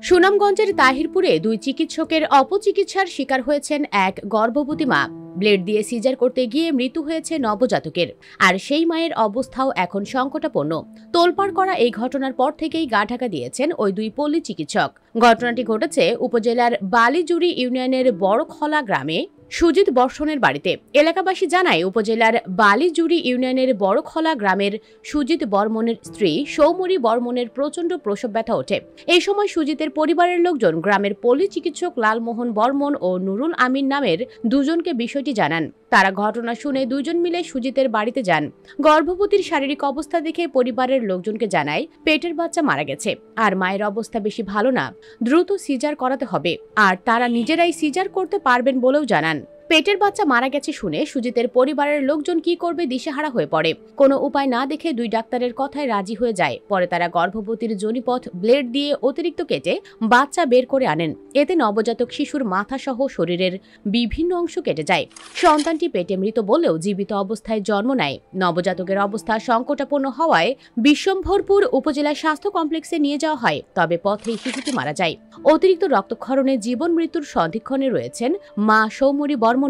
সুনামগঞ্জের তাহিরপুরে দুই চিকিৎসকের অপচিকিৎসার শিকার হয়েছেন এক গর্ভবতী মা। ব্লেড দিয়ে সিজার করতে গিয়ে মৃত্যু হয়েছে নবজাতকের, আর সেই মায়ের অবস্থাও এখন সংকটাপন্ন। তোলপাড় করা এই ঘটনার পর থেকেই গা ঢাকা দিয়েছেন ওই দুই পল্লী চিকিৎসক। ঘটনাটি ঘটেছে উপজেলার বালিজুড়ি ইউনিয়নের বড়খলা গ্রামে সুজিত বর্ষণের বাড়িতে। এলাকাবাসী জানায়, উপজেলার বালিজুড়ি ইউনিয়নের বড়খলা গ্রামের সুজিত বর্মনের স্ত্রী সৌমরী বর্মনের প্রচণ্ড প্রসব ব্যথা ওঠে। এই সময় সুজিতের পরিবারের লোকজন গ্রামের পল্লী চিকিৎসক লালমোহন বর্মন ও নুরুল আমিন নামের দুজনকে বিষয়টি জানান। তারা ঘটনা শুনে দুজন মিলে সুজিতের বাড়িতে যান। গর্ভবতীর শারীরিক অবস্থা দেখে পরিবারের লোকজনকে জানায় পেটের বাচ্চা মারা গেছে, আর মায়ের অবস্থা বেশি ভালো না, দ্রুত সিজার করাতে হবে, আর তারা নিজেরাই সিজার করতে পারবেন বলেও জানান। পেটের বাচ্চা মারা গেছে শুনে সুজিতের পরিবারের লোকজন কি করবে দিশেহারা হয়ে পড়ে। কোনো উপায় না দেখে দুই ডাক্তারের কথায় রাজি হয়ে যায়। পরে তারা গর্ভবতীর যোনিপথ ব্লেড দিয়ে অতিরিক্ত কেটে বাচ্চা বের করে আনেন। এতে নবজাতক শিশুর মাথা সহ শরীরের বিভিন্ন অংশ কেটে যায়। সন্তানটি পেটে মৃত বলেও জীবিত অবস্থায় জন্ম নেয়। নবজাতকের অবস্থা সংকটাপন্ন হওয়ায় বিশ্বম্ভরপুর উপজেলা স্বাস্থ্য কমপ্লেক্সে নিয়ে যাওয়া হয়, তবে পথেই শিশুটি মারা যায়। অতিরিক্ত রক্তক্ষরণে জীবন মৃত্যুর সন্ধিক্ষণে রয়েছেন মা সৌমরী বর্মন।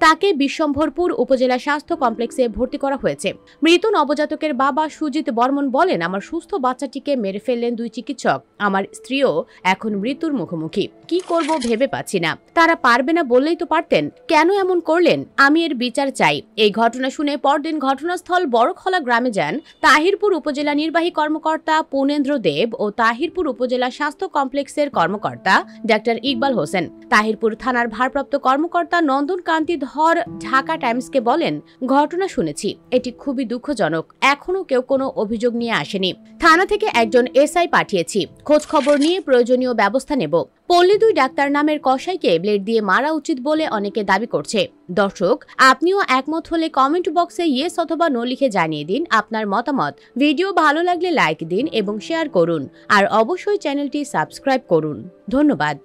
তাকে বিশ্বম্ভরপুর উপজেলা স্বাস্থ্য কমপ্লেক্সে ভর্তি করা হয়েছে। মৃত নবজাতকের বাবা সুজিত বর্মন বলেন, আমার সুস্থ বাচ্চাটিকে মেরে ফেললেন দুই চিকিৎসক। আমার স্ত্রীও এখন মৃত্যুর মুখোমুখি। কি করব ভেবে পাচ্ছি না। তারা পারবে না বললেই তো পারতেন, কেন এমন করলেন? আমি এর বিচার চাই। এই ঘটনা শুনে পরদিন ঘটনাস্থল বড়খলা গ্রামে যান তাহিরপুর উপজেলা নির্বাহী কর্মকর্তা পুনেন্দ্র দেব ও তাহিরপুর উপজেলা স্বাস্থ্য কমপ্লেক্সের কর্মকর্তা ডাক্তার ইকবাল হোসেন। তাহিরপুর থানার ভারপ্রাপ্ত কর্মকর্তা নন্দন কান্তি ধর ঢাকা টাইমসকে বলেন, ঘটনা শুনেছি, এটি খুবই দুঃখজনক। এখনো কেউ কোনো অভিযোগ নিয়ে আসেনি। থানা থেকে একজন এসআই পাঠিয়েছি, খোঁজ খবর নিয়ে প্রয়োজনীয় ব্যবস্থা নেব। পল্লী দুই ডাক্তার নামের কসাইকে ব্লেড দিয়ে মারা উচিত বলে অনেকে দাবি করছে। দর্শক, আপনিও একমত হলে কমেন্ট বক্সে ইয়েস অথবা নো লিখে জানিয়ে দিন আপনার মতামত। ভিডিও ভালো লাগলে লাইক দিন এবং শেয়ার করুন, আর অবশ্যই চ্যানেলটি সাবস্ক্রাইব করুন। ধন্যবাদ।